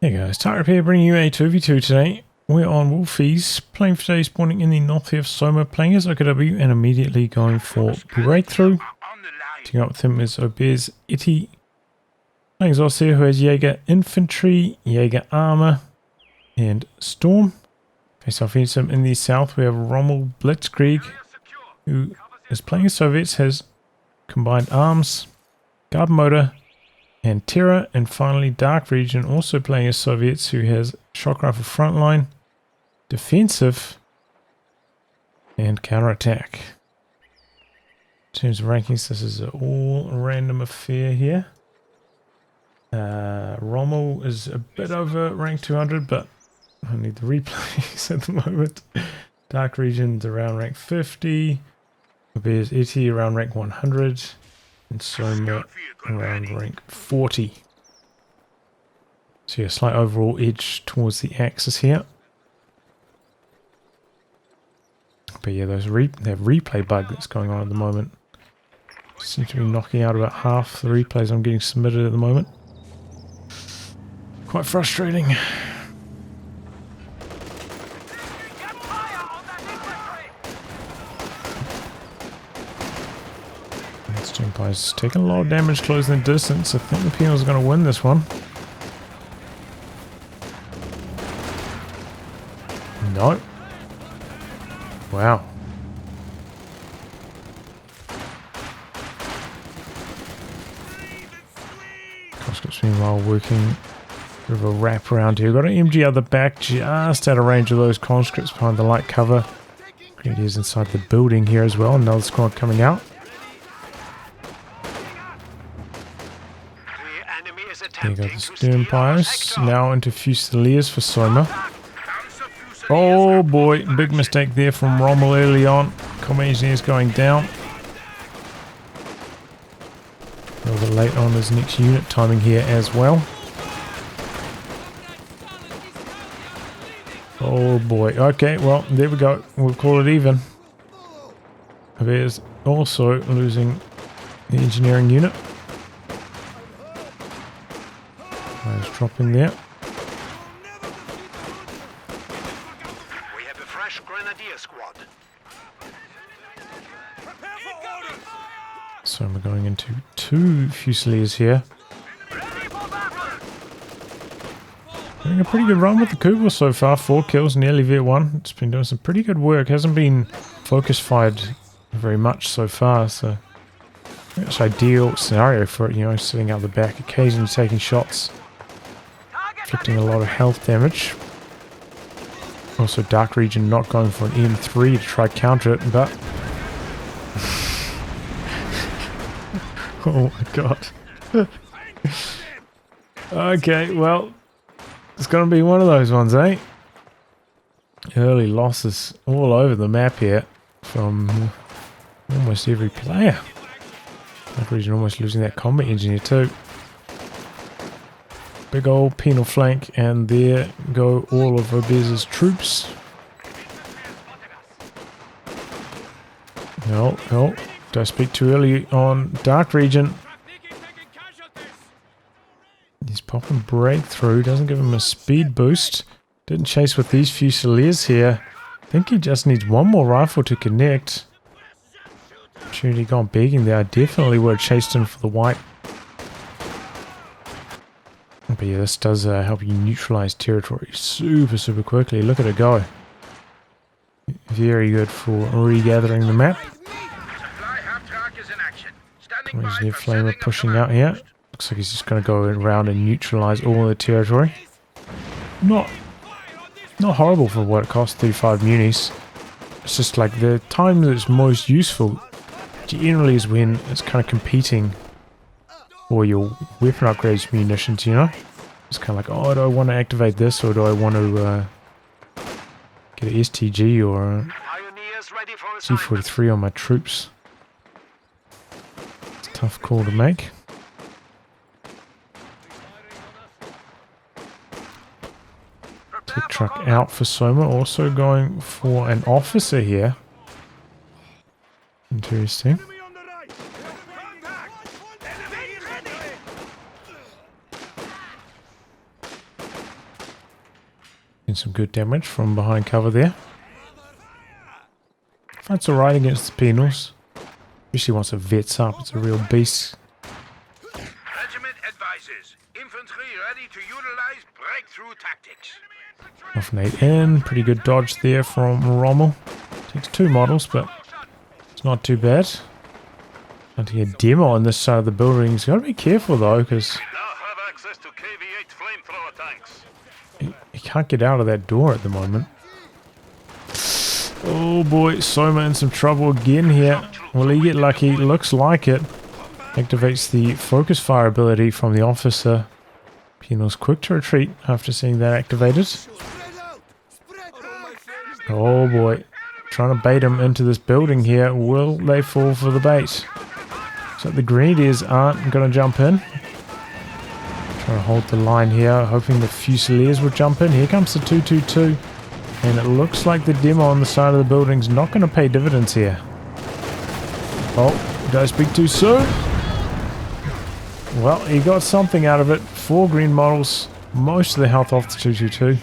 Hey guys, Tarek here bringing you a 2v2 today. We're on Wolfheze, playing for today, spawning in the north here of SOMA, playing as OKW and immediately going for Breakthrough. Teaming up with him is Obes Etty, playing as Ostheer, who has Jaeger Infantry, Jaeger Armor, and Storm. Face off against him in the south, we have Rommel Blitzkrieg, who is playing as Soviets, has combined arms, guard motor, and Terror, and finally DarkRegion, also playing as Soviets, who has shock rifle frontline, defensive, and counterattack. In terms of rankings, this is an all random affair here. Rommel is a bit over rank 200, but I need the replays at the moment. DarkRegion's around rank 50, Obes Etty around rank 100. And SOMA around rank 40. So yeah, slight overall edge towards the axis here. But yeah, that replay bug that's going on at the moment seems to be knocking out about half the replays I'm getting submitted at the moment. Quite frustrating. Empire's taking a lot of damage closing the distance. I think the Penals are going to win this one. No. Wow. Conscripts meanwhile working a bit of a wrap around here. Got an MG out the back, just out of range of those conscripts behind the light cover. Grenadiers inside the building here as well. Another squad coming out. There you go, the Stern Empires now into Fusiliers for SOMA. Oh boy, big mistake there from Rommel early on. Combat Engineers going down. A little bit late on his next unit timing here as well. Oh boy, okay, well, there we go. We'll call it even. There's also losing the engineering unit. Dropping there. We have a fresh grenadier squad. So we're going into 2 Fusiliers here. Doing a pretty good run with the Kugel so far. 4 kills, nearly V1. It's been doing some pretty good work. Hasn't been focus fired very much so far, so it's ideal scenario for it, you know, sitting out the back, occasionally taking shots. Inflicting a lot of health damage. Also DarkRegion not going for an M3 to try counter it, but oh my god. Okay, well, it's gonna be one of those ones, eh? Early losses all over the map here from almost every player. DarkRegion almost losing that combat engineer too. Big old penal flank, and there go all of Obes's troops. No, don't speak too early on DarkRegion. He's popping Breakthrough, doesn't give him a speed boost. Didn't chase with these Fusiliers here. I think he just needs one more rifle to connect. Opportunity gone begging there. I definitely would have chased him for the wipe. But yeah, this does help you neutralize territory super quickly. Look at it go. Very good for regathering the map. Engineer Flamer pushing out here. Looks like he's just going to go around and neutralize all the territory. Not horrible for what it costs, 35 munis. It's just like the time that it's most useful generally is when it's kind of competing for your weapon upgrades munitions, you know? It's kind of like, oh, do I want to activate this, or do I want to get an STG or a C43 on my troops? It's a tough call to make. Tech truck out for SOMA, also going for an officer here. Interesting. And some good damage from behind cover there. That's alright against the penals. Especially once it vets up, it's a real beast. Regiment advises. Infantry ready to utilize breakthrough tactics. Off Nate in. Pretty good dodge there from Rommel. Takes 2 models, but it's not too bad. Hunting a demo on this side of the building. He's got to be careful though, because Have access to KV-8 flamethrower tanks. he can't get out of that door at the moment. Oh boy, Soma in some trouble again here. Will he get lucky? Looks like it. Activates the focus fire ability from the officer. Penal's quick to retreat after seeing that activated. Oh boy. Trying to bait him into this building here. Will they fall for the bait? So the Grenadiers aren't going to jump in. Trying to hold the line here, hoping the Fusiliers will jump in. Here comes the 222. And it looks like the demo on the side of the building's not going to pay dividends here. Oh, did I speak too soon? Well, he got something out of it. 4 green models, most of the health off the 222.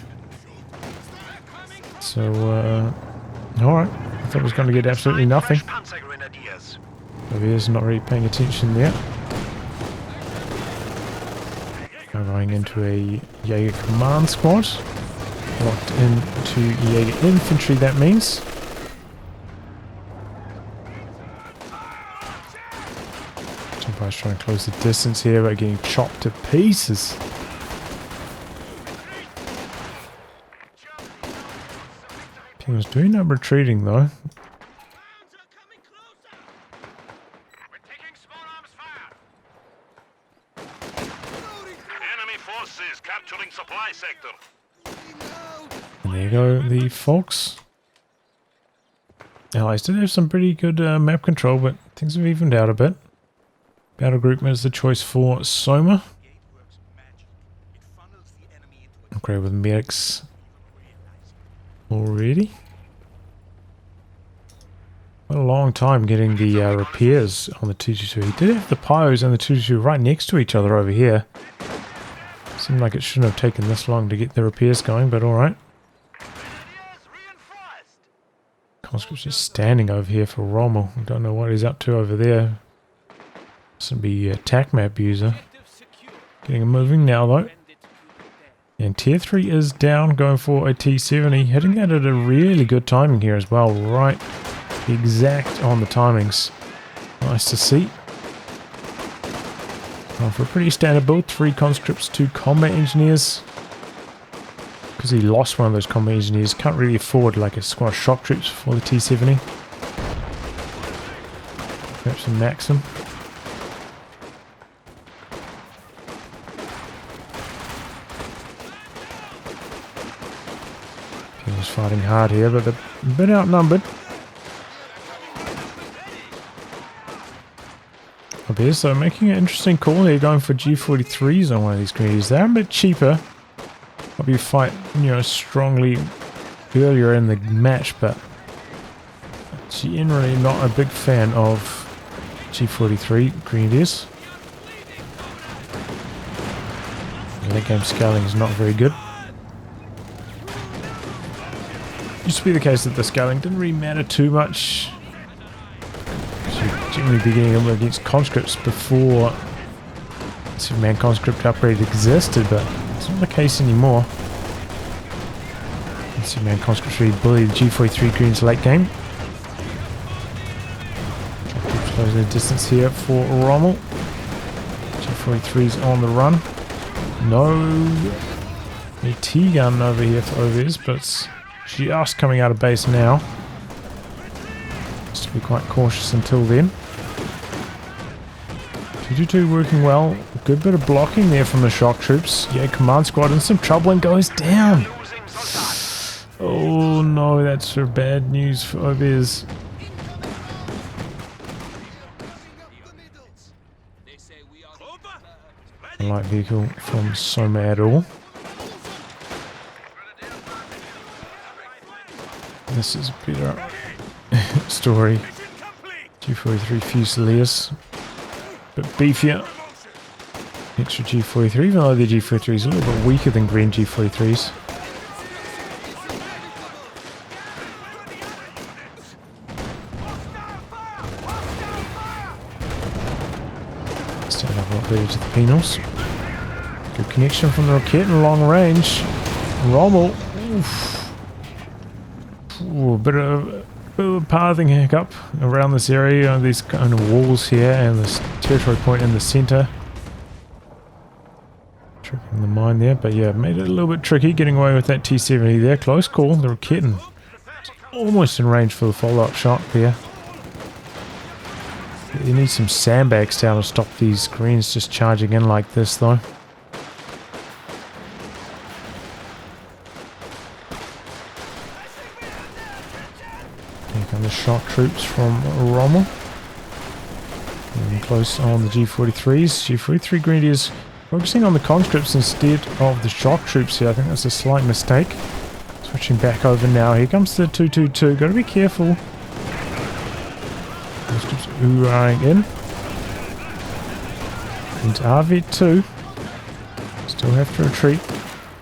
So, alright. I thought it was going to get absolutely nothing. Obes not really paying attention there. Now going into a Jaeger command squad. Locked into Jaeger Infantry, that means. Somebody's trying to close the distance here by getting chopped to pieces. Team's doing up retreating though. Enemy forces capturing supply sector. And there you go, the folks. Allies did have some pretty good map control, but things have evened out a bit. Battle group is the choice for SOMA. Okay, with medics already. What a long time getting the repairs on the 222. He did have the pyros and the 222 right next to each other over here. Seemed like it shouldn't have taken this long to get the repairs going, but alright. Conscript's just standing over here for Rommel. I don't know what he's up to over there. Mustn't be a attack map user. Getting him moving now though. And tier 3 is down, going for a T70. Hitting that at a really good timing here as well. Right exact on the timings. Nice to see. For a pretty standard build, 3 conscripts, 2 combat engineers. Because he lost one of those combat engineers, can't really afford like a squad of shock troops for the T70. Perhaps a Maxim. He's fighting hard here, but they're a bit outnumbered. Obes, so making an interesting call here, going for G43s on one of these grenadiers. They're a bit cheaper. Probably fight, strongly earlier in the match, but generally not a big fan of G43 grenadiers. Late game scaling is not very good. Used to be the case that the scaling didn't really matter too much. Generally be getting them against conscripts before Superman conscript upgrade existed, but it's not the case anymore. Superman conscripts really bully the G43 greens late game. Closing the distance here for Rommel. G43's on the run. No AT gun over here for Obes, but it's just coming out of base now. Just to be quite cautious until then. 222 working well. Good bit of blocking there from the shock troops. Yeah, command squad in some trouble and goes down. Oh no, that's for bad news for Obes. A light vehicle from SOMA at all. This is a better story. G43 Fusiliers. But beefier. Extra G43, even though the G43 is a little bit weaker than green G43s. there to the penals. Good connection from the rocket in long range. Rommel. Oof. Ooh, a bit of a pathing hiccup around this area. These kind of walls here and this territory point in the center. Tripping the mine there, but yeah, made it a little bit tricky getting away with that T-70 there. Close call. The rocket almost in range for the follow-up shot there. You need some sandbags down to stop these greens just charging in like this though. Here come the shock troops from Rommel. And close on the G43s. G43 Grenadiers focusing on the conscripts instead of the shock troops here. I think that's a slight mistake. Switching back over now. Here comes the 222. Got to be careful. Conscripts oohing in. Into RV2. Still have to retreat.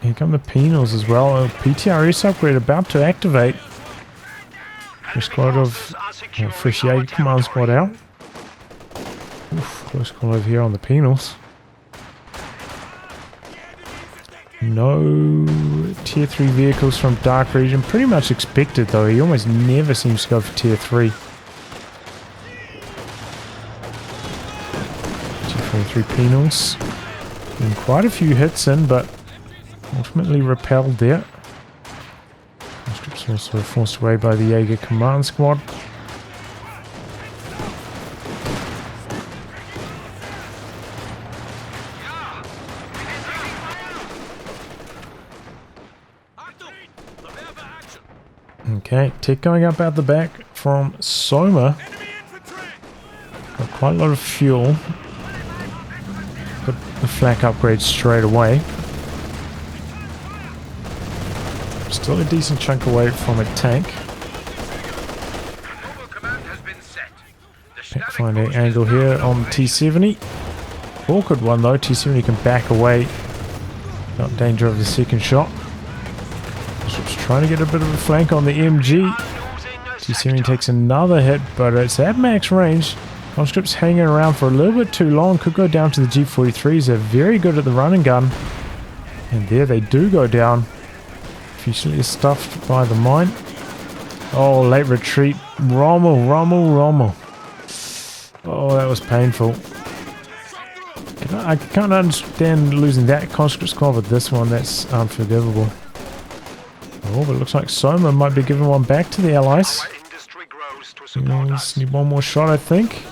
Here come the penals as well. A PTRS upgrade about to activate. Fresh squad of fresh Jaeger command squad out. Oof, close call over here on the penals. No tier 3 vehicles from DarkRegion. Pretty much expected though. He almost never seems to go for tier 3. Tier 3 penals. And quite a few hits in, but ultimately repelled there. Conscripts also forced away by the Jaeger command squad. Okay, tech going up out the back from SOMA. Got quite a lot of fuel. Got the flak upgrade straight away. Still a decent chunk away from a tank. Can't find an angle here on T-70. Awkward one though. T-70 can back away. Not danger of the second shot. Trying to get a bit of a flank on the MG. T-70 takes another hit, but it's at max range. Conscripts hanging around for a little bit too long. Could go down to the G43s. They're very good at the run and gun. And there they do go down. Efficiently stuffed by the mine. Oh, late retreat. Rommel. Oh, that was painful. I can't understand losing that conscript squad with this one. That's unforgivable. Oh, but it looks like SOMA might be giving one back to the allies. Need one more shot, I think.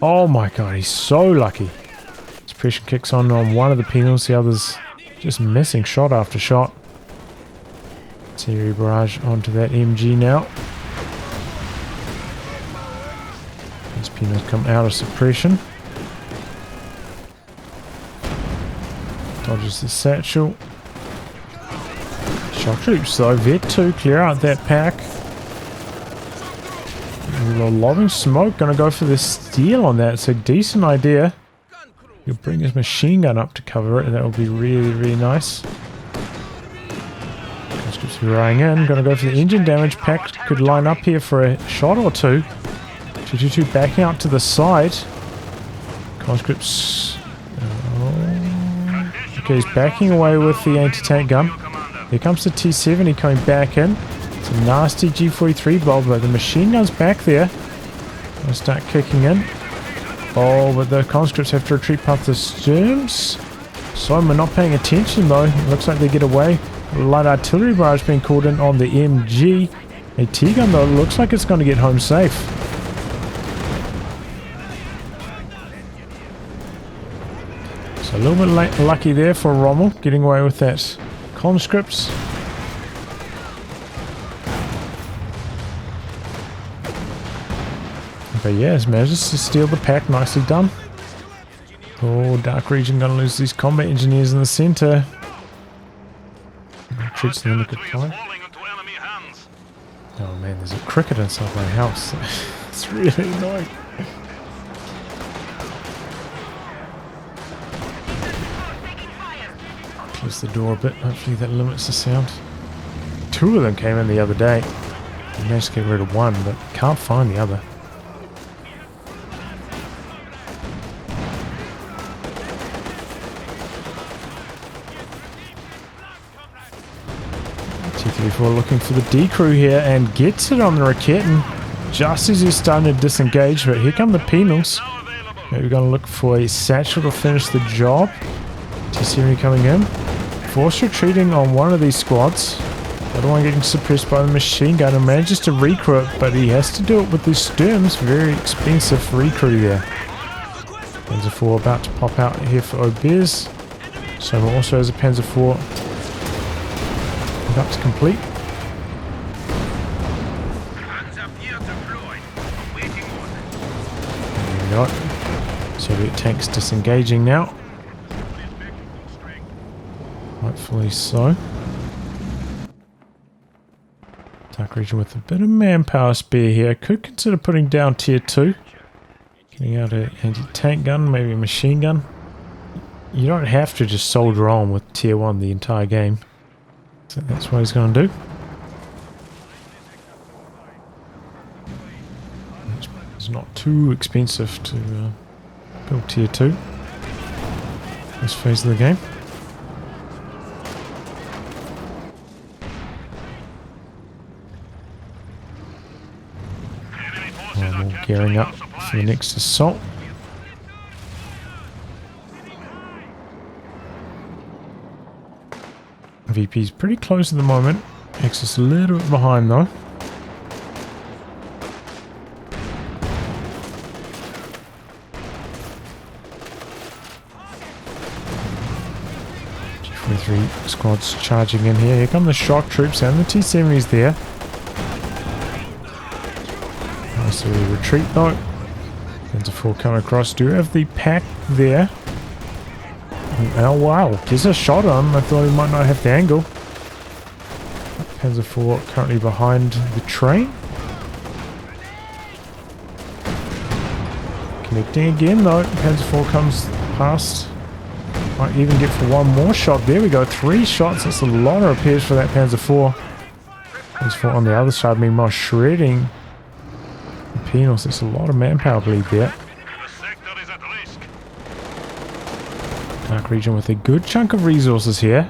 Oh my god, he's so lucky. Suppression kicks on one of the penals, the other's just missing shot after shot. Artillery barrage onto that MG now. These penals come out of suppression. Dodges the satchel. Shock troops though, Vet 2, clear out that pack. A lobbing smoke, gonna go for the steal on that. It's a decent idea. He'll bring his machine gun up to cover it, and that will be really nice. Conscripts hurrying in, gonna go for the engine damage. Pack could line up here for a shot or two. 222 backing out to the side. Conscripts. Okay, he's backing away with the anti-tank gun. Here comes the T-70 coming back in. It's a nasty G43 bulb, but the machine gun's back there. Gonna start kicking in. Oh, but the conscripts have to retreat past the Sturms. SOMA not paying attention though. It looks like they get away. A light artillery barrage being called in on the MG. A T-gun though, looks like it's going to get home safe. So a little bit lucky there for Rommel, getting away with that. Conscripts. But yeah, it manages to steal the pack. Nicely done. Oh, DarkRegion gonna lose these combat engineers in the center. Retreats in the liquid fire. Oh man, there's a cricket inside my house. It's really annoying. Close the door a bit. Hopefully that limits the sound. Two of them came in the other day. I managed to get rid of one, but can't find the other. T-34 looking for the D-crew here and gets it on the Raketten just as he's starting to disengage, but here come the penals. Maybe we're going to look for a satchel to finish the job. T-70 coming in. Force retreating on one of these squads. The other one getting suppressed by the machine gun and manages to recruit, but he has to do it with the Sturms. Very expensive recruit there. Panzer IV about to pop out here for Obes. SOMA also has a Panzer IV about to complete. There we go. Soviet tanks disengaging now. Hopefully so. DarkRegion with a bit of manpower spare here. Could consider putting down tier 2. Getting out an anti-tank gun, maybe a machine gun. You don't have to just soldier on with tier 1 the entire game. So that's what he's going to do. It's not too expensive to build tier 2. First phase of the game. We're gearing up for the next assault. VP's pretty close at the moment. X is a little bit behind though. G43 squads charging in here. Here come the shock troops and the T-70s there. So we retreat though. Panzer IV come across. Do have the pack there. Oh wow, there's a shot on. I thought he might not have the angle. Panzer IV currently behind the train. Connecting again though. Panzer IV comes past. Might even get for one more shot. There we go, 3 shots. That's a lot of repairs for that Panzer IV. Panzer IV on the other side, meanwhile shredding penals. There's a lot of manpower bleed there. DarkRegion with a good chunk of resources here.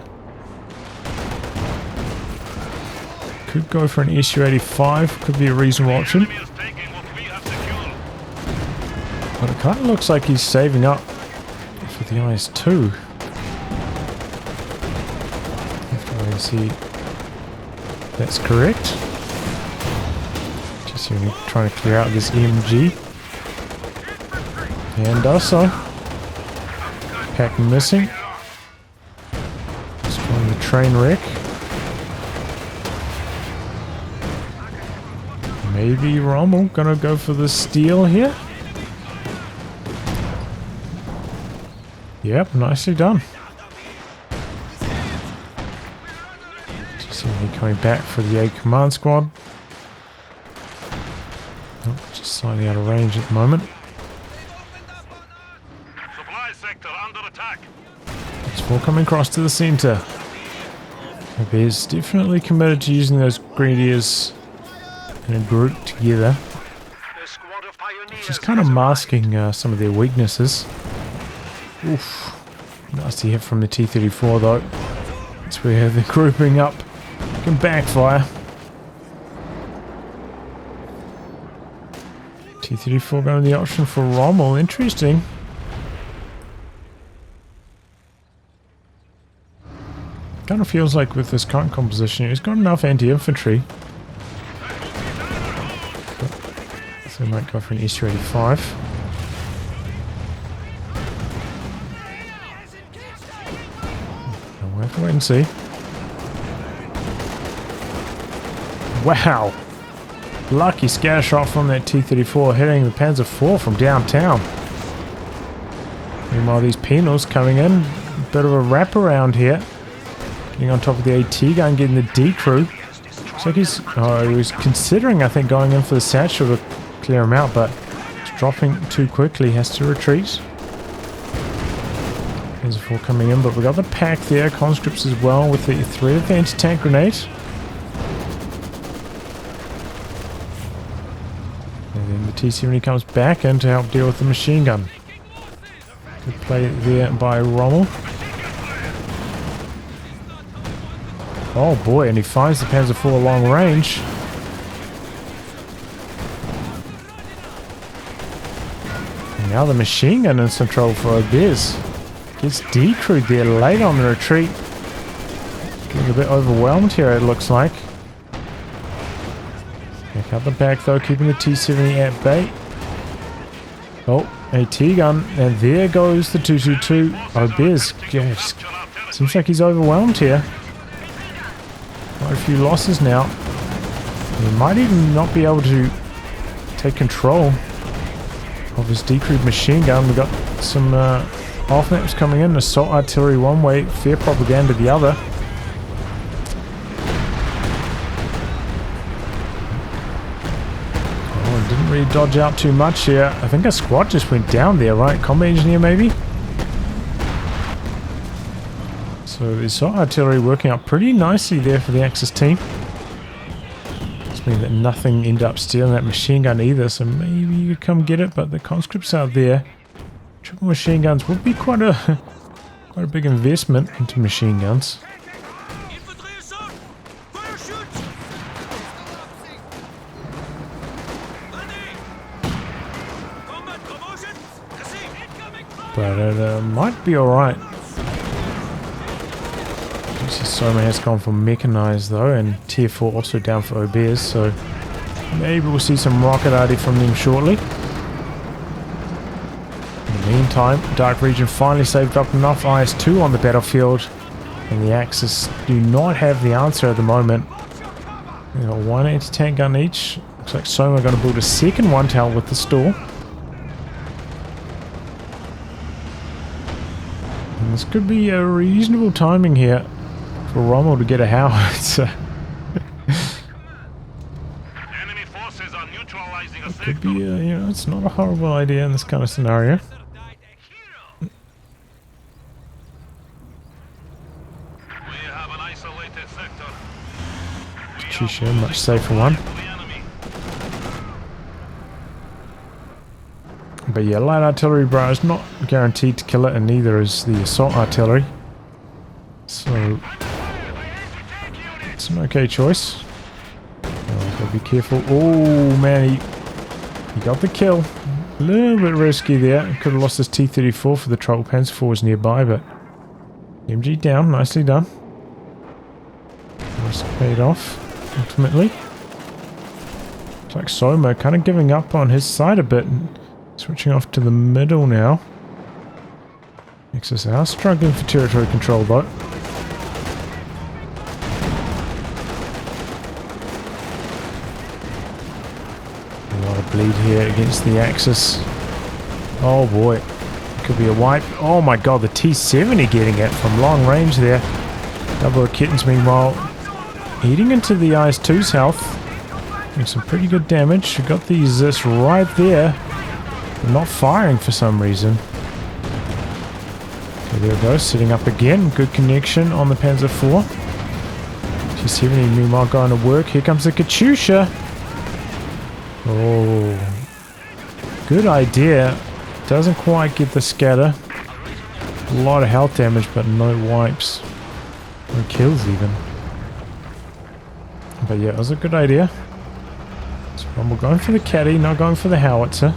Could go for an SU-85, could be a reasonable option. But it kind of looks like he's saving up for the IS-2. Have to wait and see if that's correct. Just trying to clear out this EMG. And does so. Pack missing. Destroying the train wreck. Maybe Rommel gonna go for the steal here. Yep, nicely done. Just coming back for the A command squad. Oh, just slightly out of range at the moment. It's 4 coming across to the center. Obes definitely committed to using those grenadiers in a group together. Just kind of masking some of their weaknesses. Oof. Nasty hit from the T-34 though. That's where the grouping up can backfire. T-34 going the option for Rommel. Interesting. Kind of feels like with this current composition, he's got enough anti-infantry. So we might go for an SU-85. We'll have to wait and see. Wow! Lucky scatter shot from that T-34 hitting the Panzer IV from downtown. Meanwhile, these penals coming in. A bit of a wraparound here. Getting on top of the AT gun, getting the D crew. Looks like he was considering, I think, going in for the satchel to clear him out, but it's dropping too quickly. He has to retreat. Panzer IV coming in, but we got the pack there. Conscripts as well with the threat of the anti-tank grenade. And then the T-70 comes back in to help deal with the machine gun. Good play there by Rommel. Oh boy, and he finds the Panzer IV long range. And now the machine gun in control for Obes. Gets decrewed there late on the retreat. Getting a bit overwhelmed here, it looks like. Back out the back though, keeping the T-70 at bay. Oh, AT gun, and there goes the 222. Obes, yes. Seems like he's overwhelmed here. Quite a few losses now. He might even not be able to take control of his decrewed machine gun. We've got some off-maps coming in. Assault artillery one way, fair propaganda the other. Oh, didn't really dodge out too much here. I think a squad just went down there, right? Combat engineer maybe? So the assault artillery working out pretty nicely there for the Axis team. Doesn't mean that nothing ended up stealing that machine gun either, so maybe you could come get it, but the conscripts out there. Triple machine guns would be quite a big investment into machine guns. But it might be alright. SOMA has gone for mechanized though, and tier 4 also down for Obes, so maybe we'll see some rocket arty from them shortly. In the meantime, DarkRegion finally saved up enough IS-2 on the battlefield, and the Axis do not have the answer at the moment. They've got one anti-tank gun each. Looks like SOMA are going to build a second one to help with the stall. And this could be a reasonable timing here for Rommel to get a howitzer. Enemy forces are neutralizing a It could be, you know, it's not a horrible idea in this kind of scenario. We have an isolated sector. Katusha, much safer one. But yeah, light artillery, bro, is not guaranteed to kill it, and neither is the assault artillery. So it's an okay choice. Oh, gotta be careful. Oh man, he got the kill. A little bit risky there. Could have lost his T-34 for the Troll. Panzer IV was nearby, but MG down, nicely done. Risk paid off ultimately. Looks like SOMA kind of giving up on his side a bit and switching off to the middle now. Axis are struggling for territory control though. A lot of bleed here against the Axis. Oh boy. Could be a wipe. Oh my god, the T-70 getting it from long range there. Double kittens meanwhile eating into the IS-2's health. Doing some pretty good damage. We got these this right there. Not firing for some reason. Okay, there it goes, sitting up again. Good connection on the Panzer IV. T-70 meanwhile going to work. Here comes the Katusha. Oh, good idea. Doesn't quite get the scatter. A lot of health damage, but no wipes. No kills even. But yeah, it was a good idea. So we're going for the caddy, not going for the howitzer.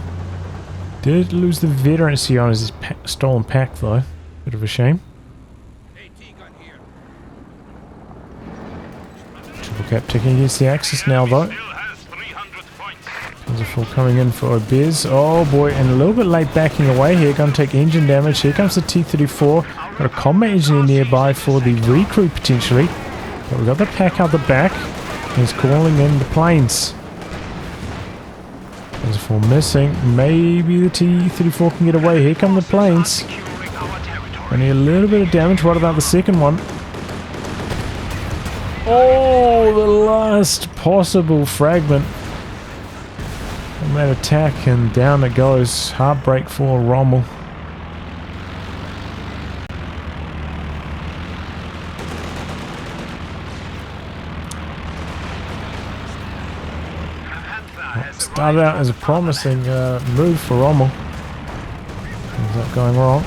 Did lose the veterancy on his stolen pack though. Bit of a shame. Triple cap ticking against the Axis now though. Panzer IV coming in for Obes. Oh boy, and a little bit late backing away here. Going to take engine damage. Here comes the T-34. Got a combat engineer nearby for the recruit potentially. But we've got the pack out the back. He's calling in the planes. Panzer IV missing. Maybe the T-34 can get away. Here come the planes. Only a little bit of damage. What about the second one? Oh, the last possible fragment from that attack, and down it goes. Heartbreak for Rommel. Started out as a promising move for Rommel. Things not going wrong.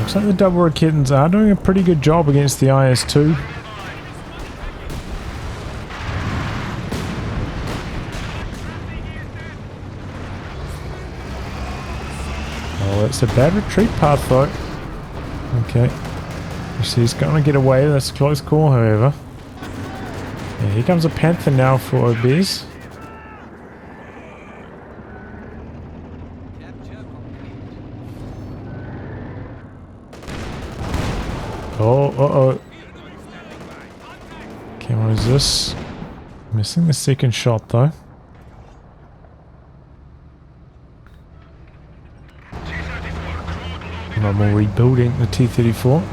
Looks like the double kittens are doing a pretty good job against the IS-2. Oh, it's a bad retreat path though. Okay. You see he's going to get away. That's a close call, however. Yeah, here comes a Panther now for Obes. Oh, uh-oh. Okay, what is this? Missing the second shot, though. No more rebuilding the T-34.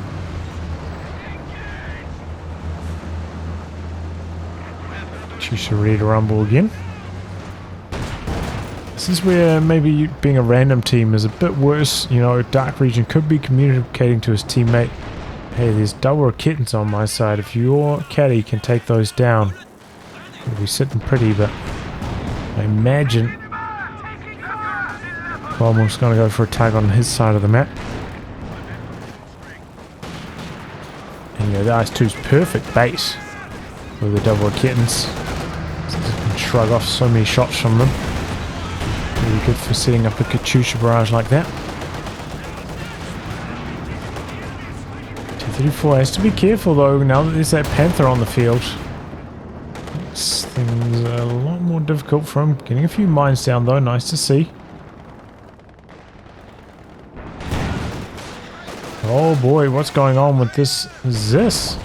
She's ready to rumble again. This is where maybe being a random team is a bit worse. You know, DarkRegion could be communicating to his teammate, hey, there's double kittens on my side. If your caddy can take those down, it'll be sitting pretty, but I imagine Rommel's going to go for a tag on his side of the map. And yeah, the IS-2's perfect base with the double kittens. So you can shrug off so many shots from them. Really good for setting up a Katyusha barrage like that. T-34 has to be careful though, now that there's that Panther on the field. Makes things a lot more difficult for him. Getting a few mines down though, nice to see. Oh boy, what's going on with this? Is this?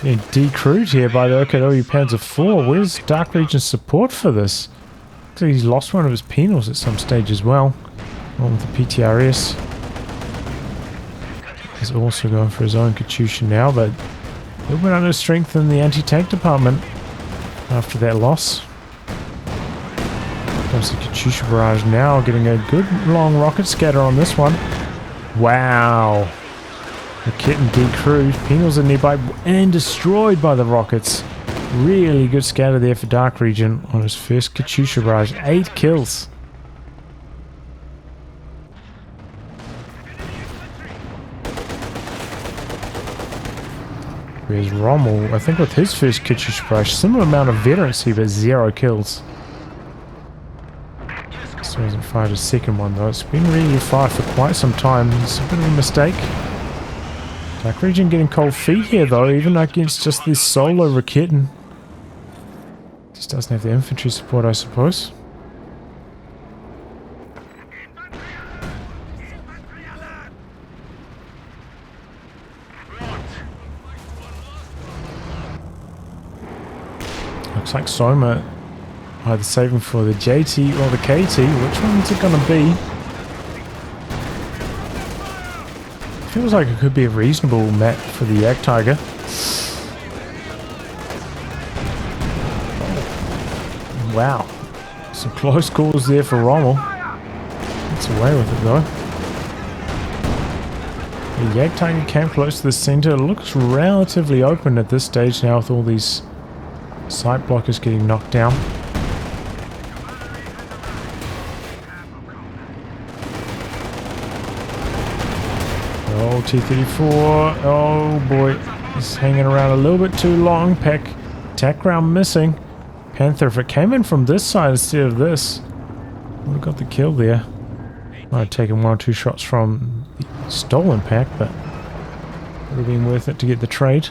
Getting decrewed here by the OKW Panzer IV. Where's DarkRegion's support for this? Looks like he's lost one of his penals at some stage as well. Along with the PTRS. He's also going for his own Katyusha now, but he'll be under strength in the anti-tank department after that loss. Comes the Katyusha barrage now, getting a good long rocket scatter on this one. Wow. The kitten decrewed. Penals are nearby and destroyed by the rockets. Really good scatter there for DarkRegion on his first Katyusha barrage. 8 kills. Where's Rommel? I think with his first Katyusha barrage, similar amount of veterancy but 0 kills. Still hasn't fired a second one though. It's been ready to fire for quite some time. It's a bit of a mistake. DarkRegion getting cold feet here though, even against just this solo Rakitten. Just doesn't have the infantry support, I suppose. Looks like SOMA either saving for the JT or the KT. Which one's it gonna be? Feels like it could be a reasonable map for the Yak Tiger. Wow. Some close calls there for Rommel. Gets away with it though. The Yak Tiger came close to the center. It looks relatively open at this stage now with all these sight blockers getting knocked down. Oh, T-34. Oh boy. He's hanging around a little bit too long. Attack round missing. Panther, if it came in from this side instead of this, would have got the kill there. Might have taken 1 or 2 shots from the stolen pack, but would have been worth it to get the trade.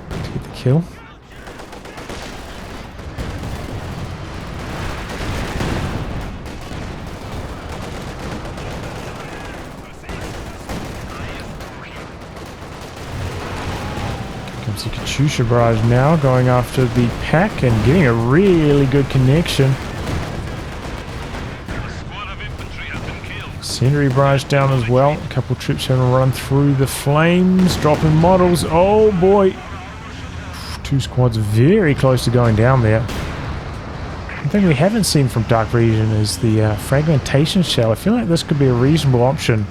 To get the kill. Comes the Katyusha barrage now, going after the pack and getting a really good connection. Sentry barrage down as well. A couple troops having run through the flames, dropping models. Oh boy! 2 squads very close to going down there. One thing we haven't seen from DarkRegion is the fragmentation shell. I feel like this could be a reasonable option.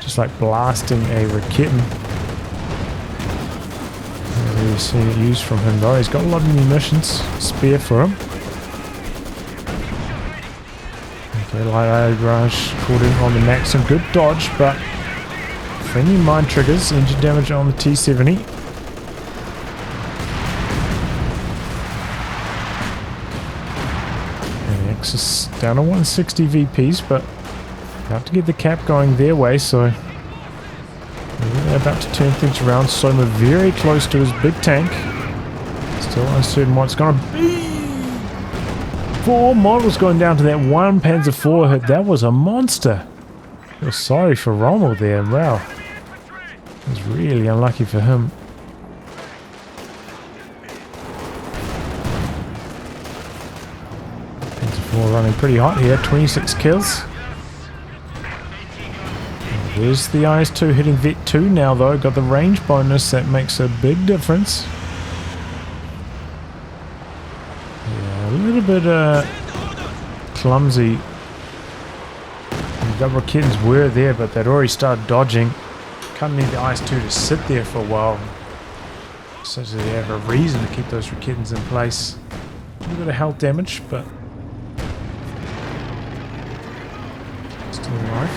Just like blasting a Rakitten. I've really seen it used from him though. He's got a lot of munitions spare for him. Okay, light barrage called in on the Maxim. Good dodge, but friendly mine triggers. Engine damage on the T-70. And the Axis down to 160 VPs, but about to get the cap going their way, so they're about to turn things around. Soma very close to his big tank. Still uncertain what it's going to be. 4 models going down to that 1 Panzer IV hit. That was a monster. Feel sorry for Rommel there. Wow. It was really unlucky for him. Panzer IV running pretty hot here. 26 kills. There's the IS-2 hitting Vet 2 now though. Got the range bonus. That makes a big difference. Yeah, a little bit clumsy. The double kittens were there, but they'd already started dodging. Kind of need the IS-2 to sit there for a while, so that they have a reason to keep those kittens in place. A little bit of health damage, but still alive.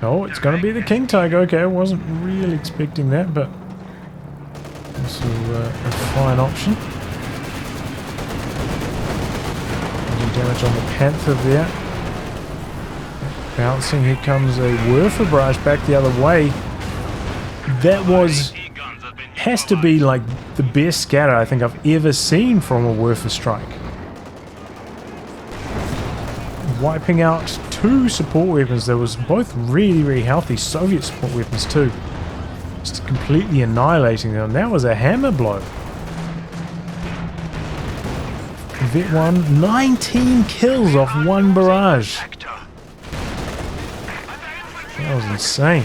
Oh, it's going to be the King Tiger. Okay, I wasn't really expecting that, but also a fine option. Damage on the Panther there. Bouncing, here comes a Werfer barrage back the other way. That has to be like the best scatter I think I've ever seen from a Werfer strike. Wiping out 2 support weapons that was both really, really healthy Soviet support weapons too. Just completely annihilating them. That was a hammer blow. Vet 1, 19 kills off 1 barrage. That was insane.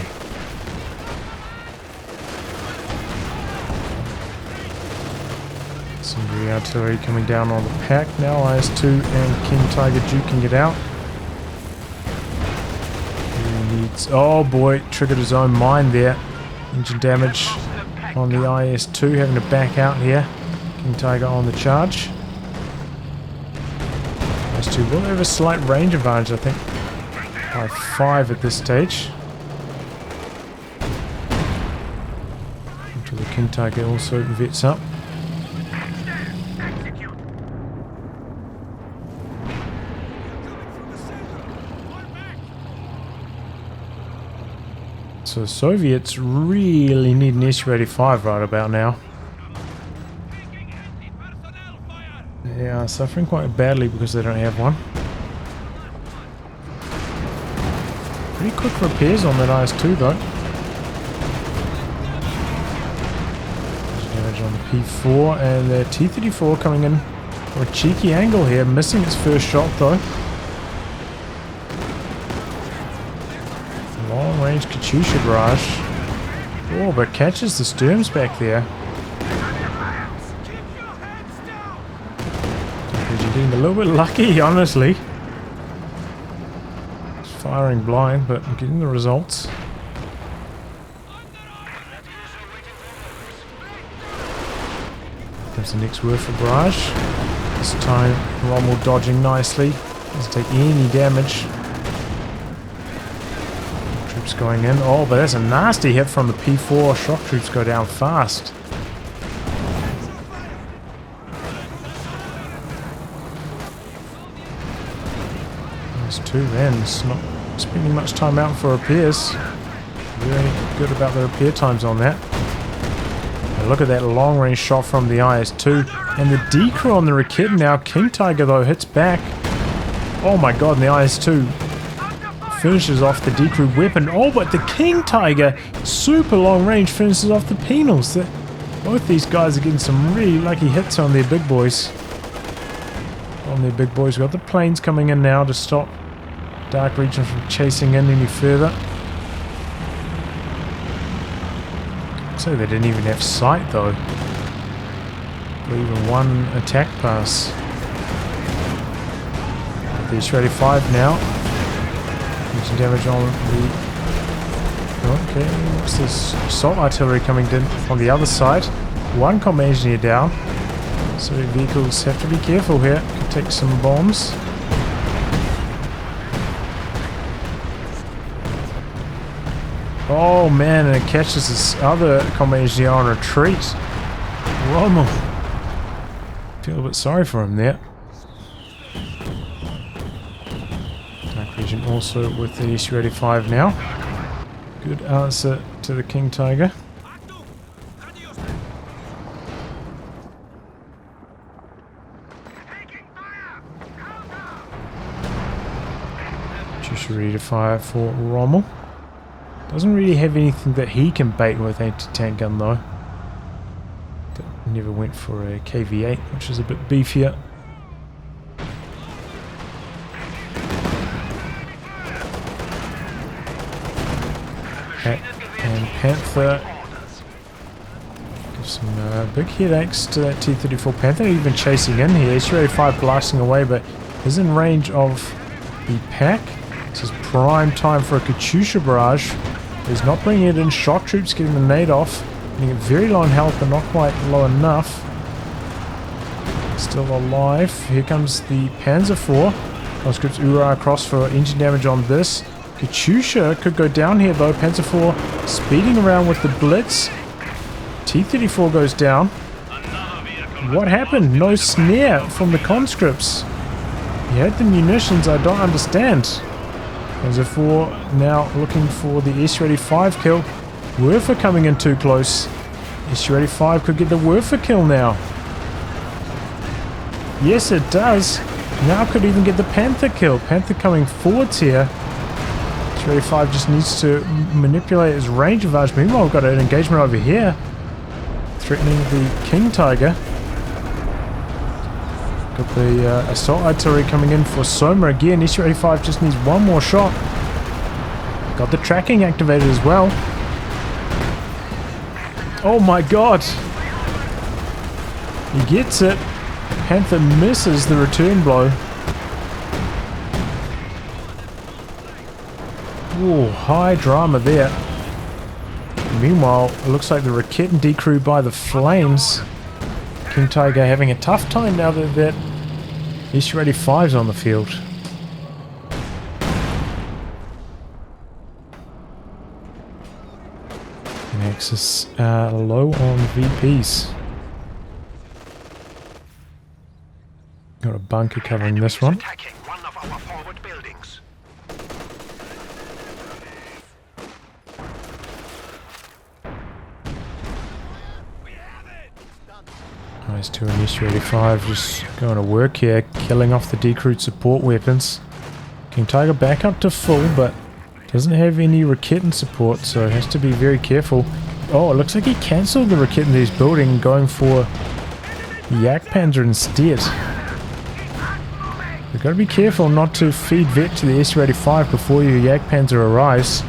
Some artillery coming down on the pack now. IS-2 and King Tiger duking it out. He needs, oh boy, triggered his own mine there. Engine damage on the IS-2, having to back out here. King Tiger on the charge. IS-2 will have a slight range advantage, I think, by 5 at this stage. Until the King Tiger also vets up. So the Soviets really need an Su-85 right about now. They are suffering quite badly because they don't have one. Pretty quick repairs on that IS-2 though. Damage on the P4 and the T-34 coming in for a cheeky angle here, missing its first shot though. Long range Katyusha barrage. Oh, but catches the Sturms back there. Getting a little bit lucky, honestly. It's firing blind, but getting the results. There's the next Werfer barrage. This time, Rommel dodging nicely. Doesn't take any damage. Troops going in. Oh, but that's a nasty hit from the P4. Shock troops go down fast. Two then, it's not spending much time out for repairs. Very good about the repair times on that. And look at that long range shot from the IS-2 and the decrew on the Rakit now. King Tiger though hits back. Oh my god, and the IS-2 finishes off the decrew weapon. Oh, but the King Tiger super long range finishes off the penals. Both these guys are getting some really lucky hits on their big boys. We've got the planes coming in now to stop DarkRegion from chasing in any further. So they didn't even have sight though. Or even one attack pass. The Su-85 now. Some damage on the... Okay, what's this? Assault artillery coming in on the other side. One combat engineer down. So vehicles have to be careful here. Could take some bombs. Oh man, and it catches this other combat engineer on retreat. Rommel. Feel a bit sorry for him there. DarkRegion also with the Su-85 now. Good answer to the King Tiger. Just ready to fire for Rommel. Doesn't really have anything that he can bait with anti-tank gun though. Never went for a KV-8, which is a bit beefier. And Panther gives some big headaches to that T-34 Panther. Even chasing in here. Su-85 blasting away, but is in range of the pack. This is prime time for a Katyusha barrage. He's not bringing it in. Shock troops getting the nade off. Getting it very low on health, but not quite low enough. Still alive. Here comes the Panzer IV. Conscripts Ura across for engine damage on this. Katyusha could go down here though. Panzer IV speeding around with the Blitz. T-34 goes down. What happened? No snare from the conscripts. He had the munitions, I don't understand. Panzer IV now looking for the Su-85 kill. Werfer coming in too close. Su-85 could get the Werfer kill now. Yes, it does. Now could even get the Panther kill. Panther coming forwards here. Su-85 just needs to manipulate his range advantage. Meanwhile, we've got an engagement over here. Threatening the King Tiger. Got the assault artillery coming in for SOMA again. Su-85 just needs one more shot. Got the tracking activated as well. Oh my god! He gets it. Panther misses the return blow. Ooh, high drama there. Meanwhile, it looks like the Raketen decrew by the flames. King Tiger having a tough time now that Su-85's on the field. Axis low on VPs. Got a bunker covering this one. One of our forward buildings. Nice 2 and Su-85 just going to work here, killing off the decrewed support weapons. King Tiger back up to full, but doesn't have any Raketen support, so has to be very careful. Oh, it looks like he cancelled the Raketen that he's building, going for the Yak Panzer instead. You've got to be careful not to feed vet to the Su-85 before your Yak Panzer arrives.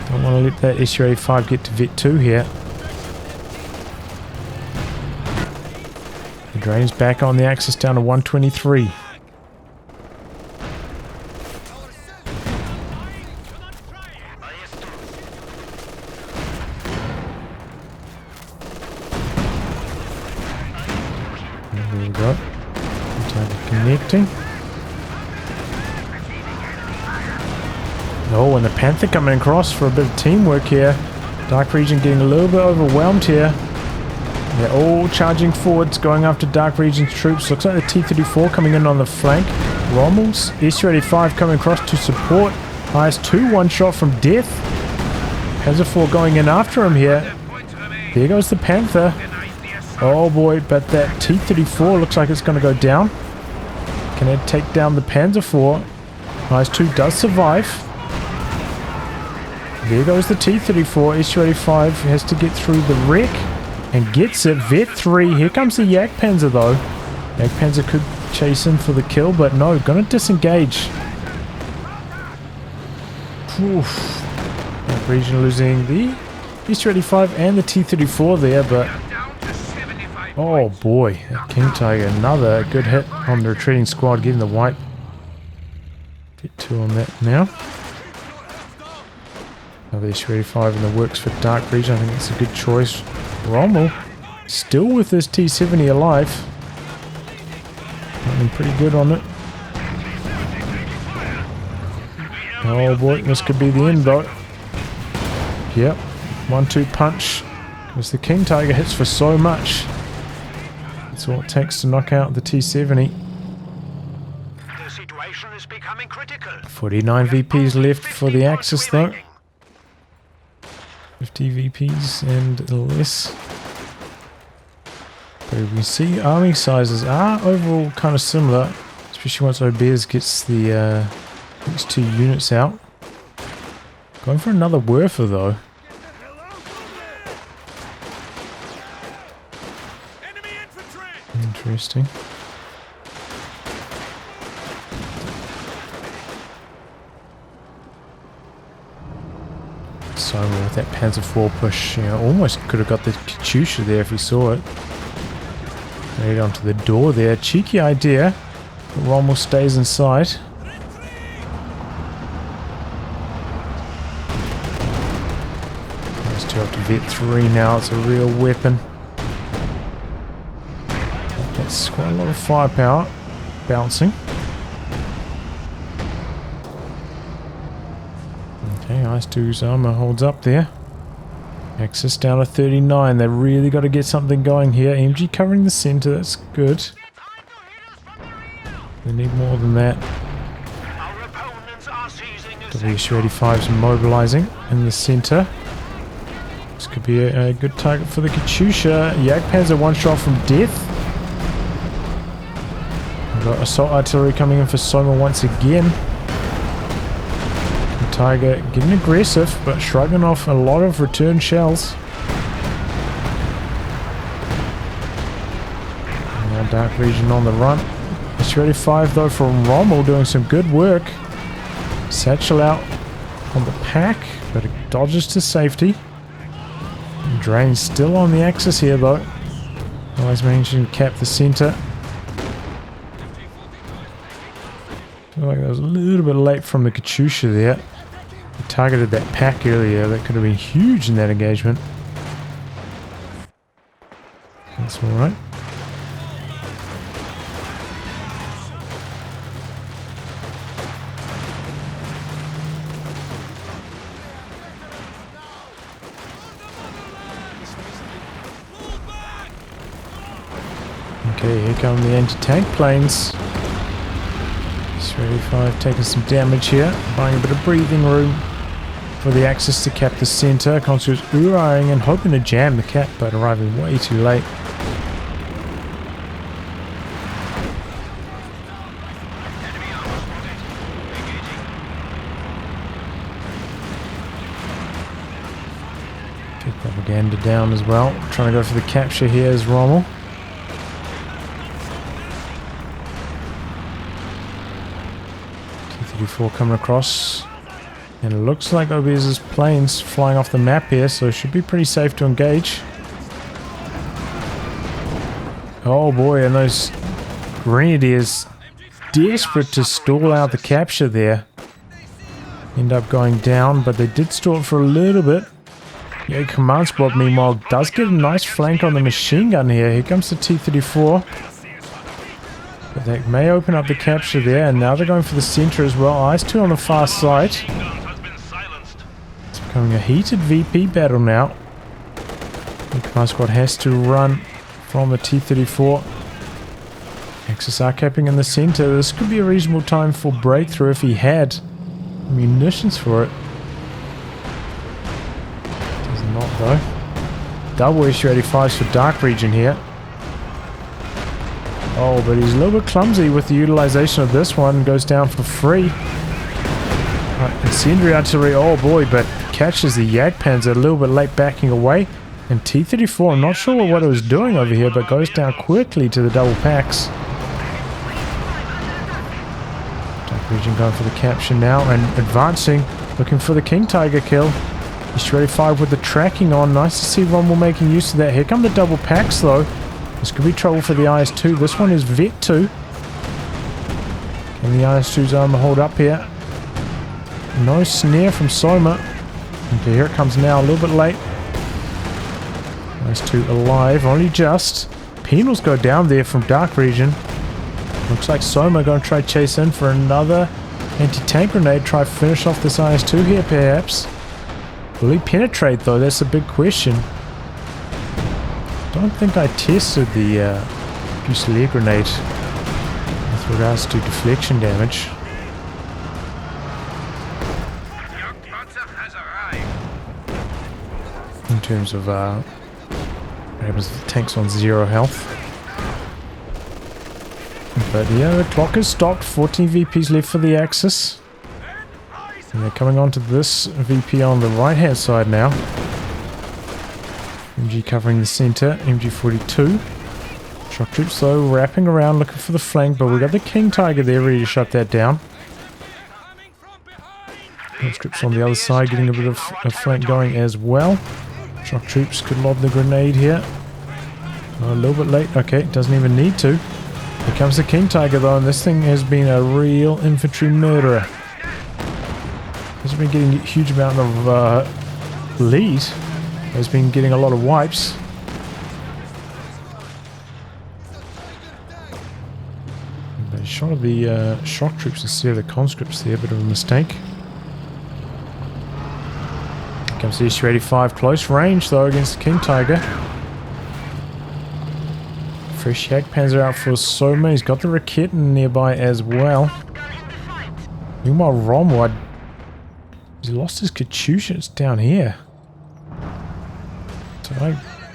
Don't want to let that Su-85 get to vet 2 here. The drain's back on the Axis down to 123. There we go. Connecting. Oh, and the Panther coming across for a bit of teamwork here. DarkRegion getting a little bit overwhelmed here. They're all charging forwards, going after DarkRegion's troops. Looks like the T-34 coming in on the flank. Rommel's Su-85 coming across to support. IS-2 one shot from death. Panzer IV going in after him here. There goes the Panther. Oh boy, but that T-34 looks like it's going to go down. Can it take down the Panzer IV? IS-2 does survive. There goes the T-34. Su-85 has to get through the wreck and gets it. Vet 3. Here comes the Yak Panzer though. Yak Panzer could chase in for the kill, but no, gonna disengage. Oof. DarkRegion losing the Su-85 and the T-34 there, but oh boy, that King Tiger, another good hit on the retreating squad, getting the white. Get 2 on that now. Another Su-85 in the works for DarkRegion. I think it's a good choice. Rommel Still with this T-70 alive. Looking pretty good on it. Oh boy, this could be the end though. Yep. 1-2 punch. Because the King Tiger hits for so much. That's all it takes to knock out the T-70. The situation is becoming critical. 49 VPs left for the Axis though. 50 VPs and less. But we see army sizes are overall kind of similar. Especially once Obes gets the these 2 units out. Going for another Werfer though. Interesting. So with that Panzer IV push, you know, almost could have got the Katyusha there if he saw it. Right onto the door there. Cheeky idea. But Rommel stays inside. Those 2 up to Vet 3 now. It's a real weapon. That's quite a lot of firepower. Bouncing. Okay, IS-2's armor holds up there. Axis down to 39. They've really got to get something going here. MG covering the center. That's good. They need more than that. WSU-85's mobilizing in the center. This could be a good target for the Katyusha. Jagdpanzer 1 shot from death. We've got assault artillery coming in for SOMA once again. The Tiger getting aggressive, but shrugging off a lot of return shells. And now DarkRegion on the run. SU-85 though from Rommel doing some good work. Satchel out on the pack, but it dodges to safety. And Drain's still on the Axis here though. Always managing to cap the center. I feel like that was a little bit late from the Katyusha there. He targeted that pack earlier. That could have been huge in that engagement. That's alright. Okay, here come the anti-tank planes. SU-85 taking some damage here, buying a bit of breathing room for the Axis to cap the center. Consuls Uraing and hoping to jam the cap, but arriving way too late. Get propaganda down as well. Trying to go for the capture here is Rommel. T-34 coming across. And it looks like Obes' planes flying off the map here, so it should be pretty safe to engage. Oh boy, and those Grenadiers desperate to stall out the capture there. End up going down, but they did stall it for a little bit. Yeah, command squad meanwhile does get a nice flank on the machine gun here. Here comes the T-34. But they may open up the capture there, and now they're going for the center as well. IS-2 on the far side. It's becoming a heated VP battle now. The command squad has to run from the T-34. Axis are capping in the center. This could be a reasonable time for breakthrough if he had munitions for it. Does not though. Double SU-85s for DarkRegion here. Oh, but he's a little bit clumsy with the utilization of this one. Goes down for free. Right, incendiary artillery, oh boy, but catches the Jagdpanzer a little bit late backing away. And T-34, I'm not sure what it was doing over here, but goes down quickly to the double packs. DarkRegion going for the capture now and advancing, looking for the King Tiger kill. SU-85 with the tracking on. Nice to see Rommel making use of that. Here come the double packs though. This could be trouble for the IS-2. This one is Vet 2. Can the IS-2's armor hold up here? No snare from SOMA. Okay, here it comes now, a little bit late. Those two alive, only just. Penals go down there from DarkRegion. Looks like SOMA going to try chase in for another anti-tank grenade. Try finish off this IS-2 here, perhaps. Will he penetrate, though? That's a big question. Don't think I tested the Fusilier grenade with regards to deflection damage. In terms of what happens if the tank's on 0 health. But yeah, the clock has stopped. 14 VPs left for the Axis. And they're coming onto this VP on the right hand side now. MG covering the center, MG42. Shock troops though wrapping around looking for the flank, but we got the King Tiger there ready to shut that down. Conscripts on the other side getting a bit of a flank going as well. Shock troops could lob the grenade here. Oh, a little bit late. Okay, doesn't even need to. Here comes the King Tiger though, and this thing has been a real infantry murderer. Hasn't been getting a huge amount of lead. Has been getting a lot of wipes. They shot at the shock troops instead of the conscripts there, bit of a mistake. Here comes the SU-85, close range though against the King Tiger. Fresh Jagdpanzer out for SOMA. He's got the Raketen nearby as well. Meanwhile, Rommel, he lost his Katyusha. It's down here.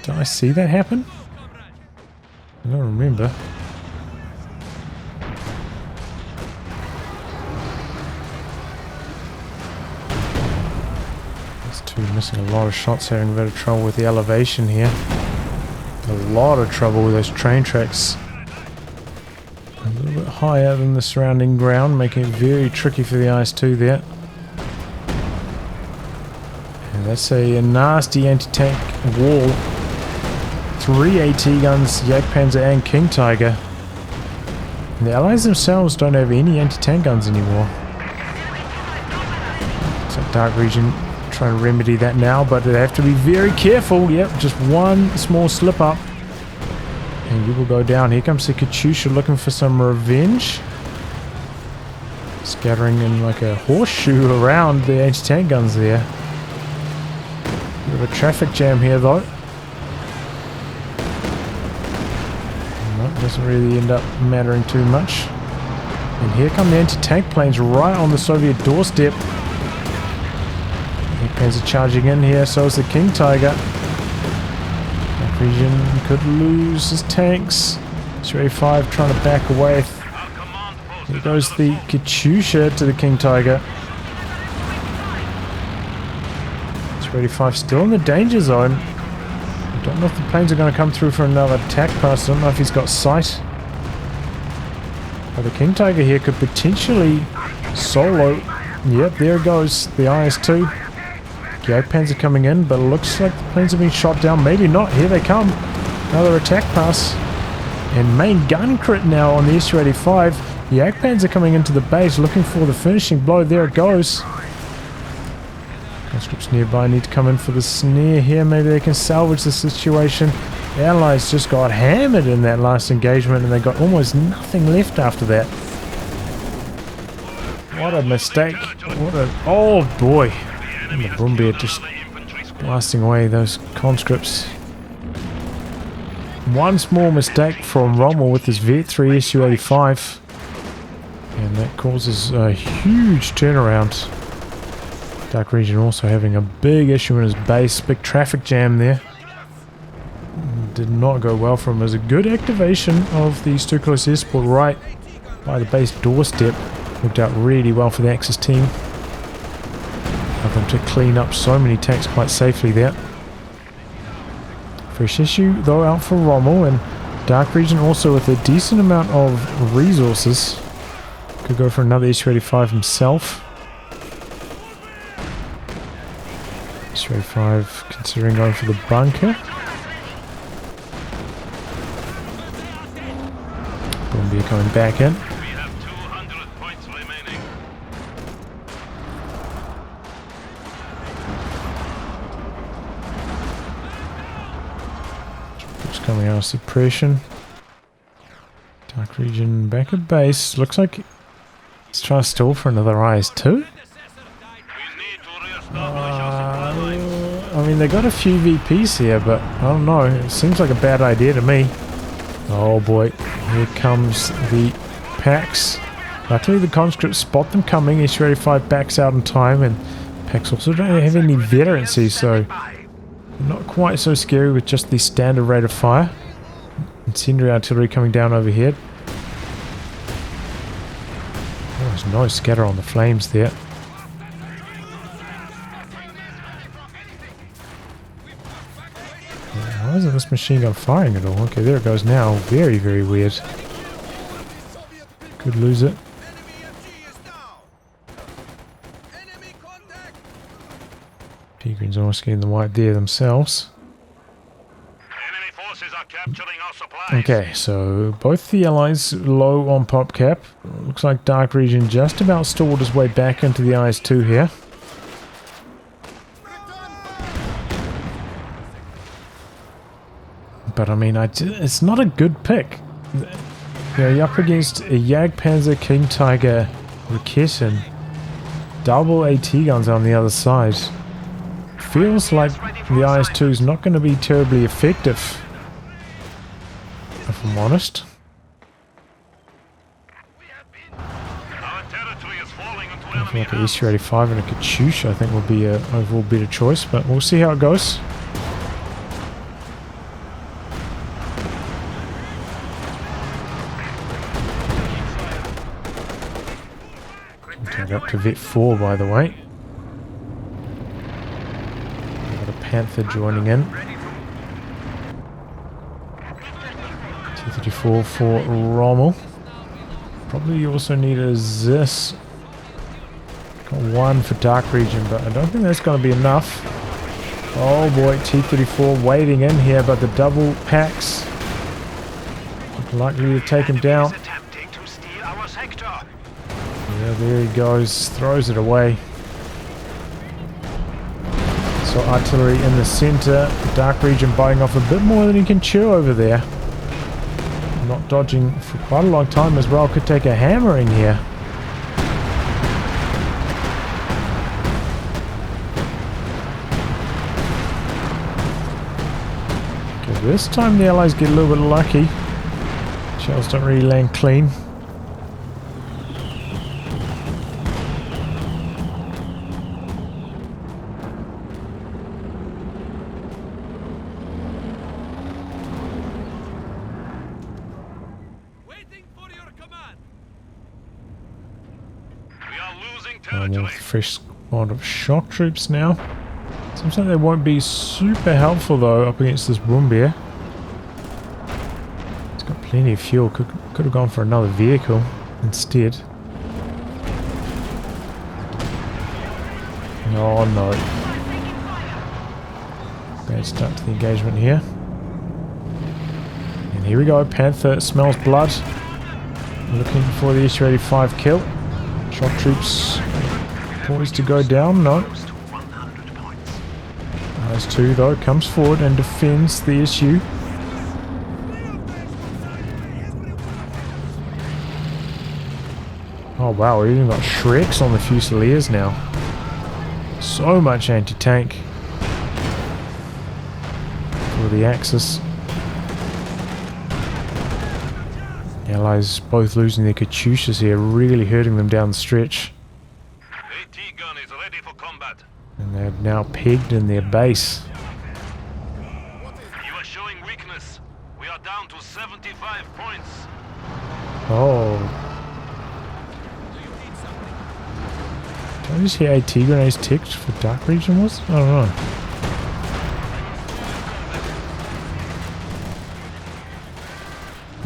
Did I see that happen? I don't remember. These two missing a lot of shots, having a bit of trouble with the elevation here. A lot of trouble with those train tracks. A little bit higher than the surrounding ground, making it very tricky for the IS-2 there. And that's a nasty anti-tank wall. 3 AT guns, Jagdpanzer and King Tiger. And the Allies themselves don't have any anti-tank guns anymore. So DarkRegion trying to remedy that now, but they have to be very careful. Yep, just one small slip up and you will go down. Here comes the Katyusha looking for some revenge. Scattering in like a horseshoe around the anti-tank guns there. Bit of a traffic jam here though. No, doesn't really end up mattering too much. And here come the anti-tank planes right on the Soviet doorstep. Panzer charging in here, so is the King Tiger. DarkRegion could lose his tanks. SU-85 trying to back away. Here goes the Katyusha to the King Tiger. SU-85 still in the danger zone. I don't know if the planes are going to come through for another attack pass. I don't know if he's got sight. But the King Tiger here could potentially solo. Yep, there it goes. The IS-2. Jagdpanzer coming in, but it looks like the planes have been shot down. Maybe not. Here they come. Another attack pass. And main gun crit now on the SU-85. Jagdpanzer coming into the base looking for the finishing blow. There it goes. Conscripts nearby need to come in for the snare here. Maybe they can salvage the situation. The Allies just got hammered in that last engagement and they got almost nothing left after that. What a mistake. What a... Oh boy. And the Brumbier just blasting away those conscripts. One small mistake from Rommel with his Vet 3 SU-85. And that causes a huge turnaround. DarkRegion also having a big issue in his base. Big traffic jam there. Did not go well for him. It was a good activation of the too close air support right by the base doorstep. Worked out really well for the Axis team. Got them to clean up so many tanks quite safely there. Fresh issue though out for Rommel, and DarkRegion also with a decent amount of resources. Could go for another SU-85 himself. SU-85 considering going for the bunker. Brumbier coming back in. coming out of suppression. DarkRegion back at base. Looks like he's trying to stall for another IS-2. I mean, they got a few VPs here, but I don't know. It seems like a bad idea to me. Oh boy, here comes the packs. Luckily the conscripts spot them coming. S-35 backs out in time, and packs also don't have any veterancy, so not quite so scary with just the standard rate of fire. Incendiary artillery coming down overhead. Oh, there's no scatter on the flames there. Why isn't this machine gun firing at all? Okay, there it goes now. Very, very weird. Could lose it. P-Green's almost getting the white there themselves. Enemy forces are capturing our supplies. Okay, so both the allies low on pop cap. Looks like DarkRegion just about stalled his way back into the IS-2 here. But I mean, it's not a good pick. You know, you're up against a Jagdpanzer, King Tiger, Rakit, and double AT guns on the other side. Feels like the IS-2 is not going to be terribly effective, if I'm honest. I feel like an S-35 and a COH2 I think would be an overall better choice, but we'll see how it goes. Up to Vet 4, by the way. Got a Panther joining in. T-34 for Rommel. Probably also need a Zis. Got one for DarkRegion, but I don't think that's going to be enough. Oh boy, T-34 waiting in here, but the double packs likely to take him down. Yeah, there he goes, throws it away. So artillery in the center, DarkRegion biting off a bit more than he can chew over there. Not dodging for quite a long time as well, could take a hammering here. Okay, this time the allies get a little bit lucky. Shells don't really land clean. With fresh squad of shock troops now. Seems like they won't be super helpful though up against this Boombear. It's got plenty of fuel. Could have gone for another vehicle instead. Oh no. Bad start to the engagement here. And here we go. Panther smells blood. Looking for the S-85 kill. Shock troops poised to go down, no. IS-2 though comes forward and defends the issue. Oh wow, we even got Shreks on the Fusiliers now. So much anti-tank for the Axis. Allies both losing their COH2s here, really hurting them down the stretch. AT gun is ready for combat. And they're now pegged in their base. You are showing weakness. We are down to 75 points. Oh. Did I just hear AT grenades ticked for DarkRegion was? I don't know.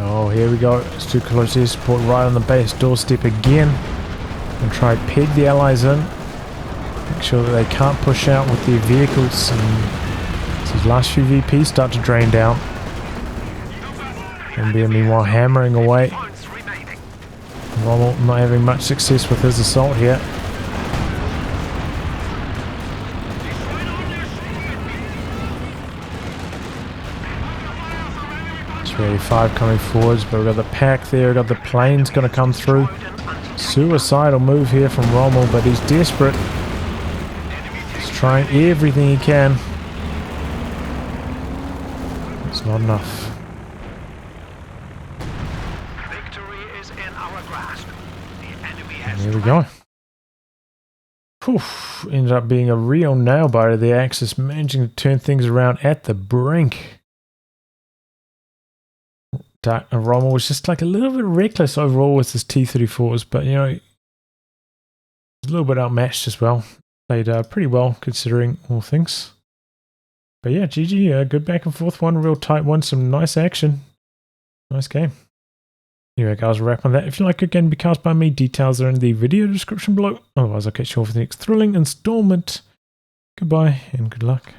Oh, here we go. It's too close air support right on the base doorstep again. And try to peg the allies in. Make sure that they can't push out with their vehicles. And these last few VPs start to drain down. And they're meanwhile hammering away. Rommel not having much success with his assault here. T-85 coming forwards, but we've got the pack there, we've got the planes going to come through. Suicidal move here from Rommel, but he's desperate. He's trying everything he can. It's not enough. Victory is in our grasp. The enemy And has here we go. Oof, ended up being a real nail biter there, Axis managing to turn things around at the brink. Rommel was just like a little bit reckless overall with his T-34s, but you know, a little bit outmatched as well. Played pretty well considering all things. But yeah, GG, good back and forth one, real tight one, some nice action. Nice game. Anyway guys, we'll wrap on that. If you like it, again, be cast by me. Details are in the video description below. Otherwise, I'll catch you all for the next thrilling installment. Goodbye and good luck.